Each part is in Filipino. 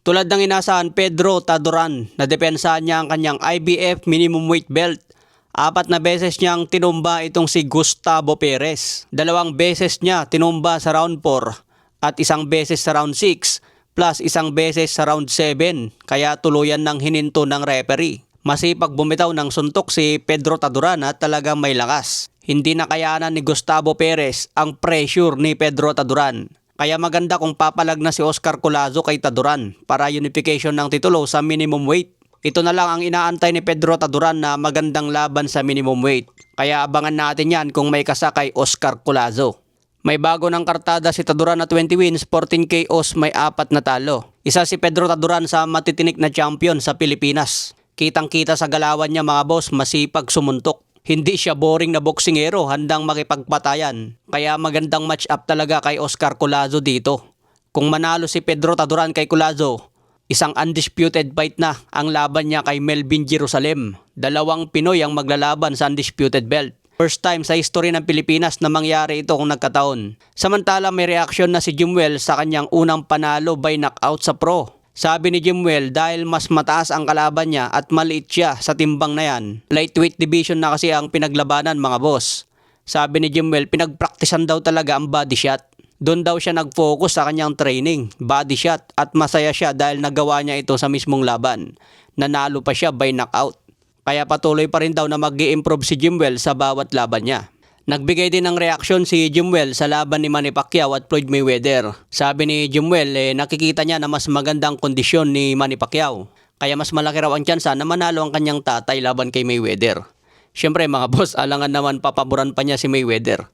Tulad ng inasahan, Pedro Taduran na depensahan niya ang kanyang IBF minimum weight belt. 4 na beses niyang tinumba itong si Gustavo Perez. 2 beses niya tinumba sa round 4 at 1 beses sa round 6 plus 1 beses sa round 7. Kaya tuluyan ng hininto ng referee. Masipag bumitaw ng suntok si Pedro Taduran at talagang may lakas. Hindi nakayanan ni Gustavo Perez ang pressure ni Pedro Taduran. Kaya maganda kung papalag na si Oscar Collazo kay Taduran para unification ng titulo sa minimum weight. Ito na lang ang inaantay ni Pedro Taduran na magandang laban sa minimum weight. Kaya abangan natin yan kung may kasakay Oscar Collazo. May bago ng kartada si Taduran na 20 wins, 14 KOs, may 4 na talo. Isa si Pedro Taduran sa matitinik na champion sa Pilipinas. Kitang-kita sa galawan niya mga boss, masipag sumuntok. Hindi siya boring na boksingero, handang makipagpatayan. Kaya magandang match up talaga kay Oscar Collazo dito. Kung manalo si Pedro Taduran kay Collazo, isang undisputed fight na ang laban niya kay Melvin Jerusalem. 2 Pinoy ang maglalaban sa undisputed belt. First time sa history ng Pilipinas na mangyari ito kung nagkataon. Samantala may reaksyon na si Jimwell sa kanyang unang panalo by knockout sa pro. Sabi ni Jimwell dahil mas mataas ang kalaban niya at maliit siya sa timbang na yan. Lightweight division na kasi ang pinaglabanan mga boss. Sabi ni Jimwell pinagpraktisan daw talaga ang body shot. Doon daw siya nag-focus sa kanyang training, body shot, at masaya siya dahil nagawa niya ito sa mismong laban. Nanalo pa siya by knockout. Kaya patuloy pa rin daw na mag-i-improve si Jimwell sa bawat laban niya. Nagbigay din ng reaksyon si Jimwell sa laban ni Manny Pacquiao at Floyd Mayweather. Sabi ni Jimwell nakikita niya na mas magandang kondisyon ni Manny Pacquiao. Kaya mas malaki raw ang tsansa na manalo ang kanyang tatay laban kay Mayweather. Siyempre mga boss, alangan naman papaboran pa niya si Mayweather.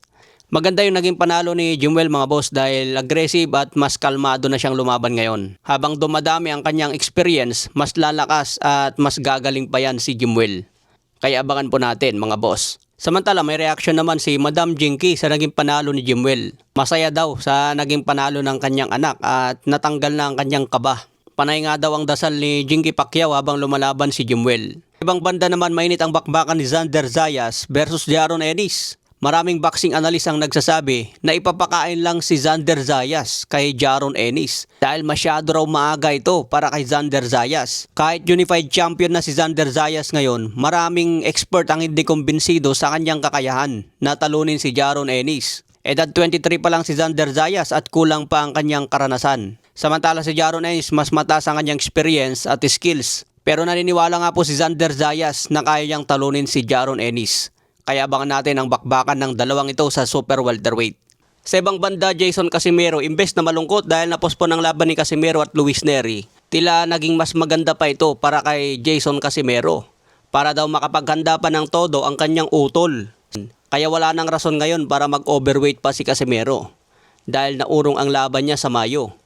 Maganda yung naging panalo ni Jimwell mga boss dahil aggressive at mas kalmado na siyang lumaban ngayon. Habang dumadami ang kanyang experience, mas lalakas at mas gagaling pa yan si Jimwell. Kaya abangan po natin mga boss. Samantala may reaksyon naman si Madam Jinky sa naging panalo ni Jimwell. Masaya daw sa naging panalo ng kanyang anak at natanggal na ang kanyang kaba. Panay nga daw ang dasal ni Jinky Pacquiao habang lumalaban si Jimwell. Ibang banda naman mainit ang bakbakan ni Xander Zayas versus Jaron Ennis. Maraming boxing analyst ang nagsasabi na ipapakain lang si Xander Zayas kay Jaron Ennis dahil masyado raw maaga ito para kay Xander Zayas. Kahit unified champion na si Xander Zayas ngayon, maraming expert ang hindi kumbinsido sa kanyang kakayahan na talunin si Jaron Ennis. Edad 23 pa lang si Xander Zayas at kulang pa ang kanyang karanasan. Samantala si Jaron Ennis mas mataas ang kanyang experience at skills. Pero naniniwala nga po si Xander Zayas na kaya niyang talunin si Jaron Ennis. Kaya abangan natin ang bakbakan ng dalawang ito sa super welterweight. Sa ibang banda, Jason Casimero, imbes na malungkot dahil napospon ang laban ni Casimero at Luis Nery, tila naging mas maganda pa ito para kay Jason Casimero. Para daw makapaghanda pa ng todo ang kanyang utol. Kaya wala nang rason ngayon para mag-overweight pa si Casimero dahil naurong ang laban niya sa Mayo.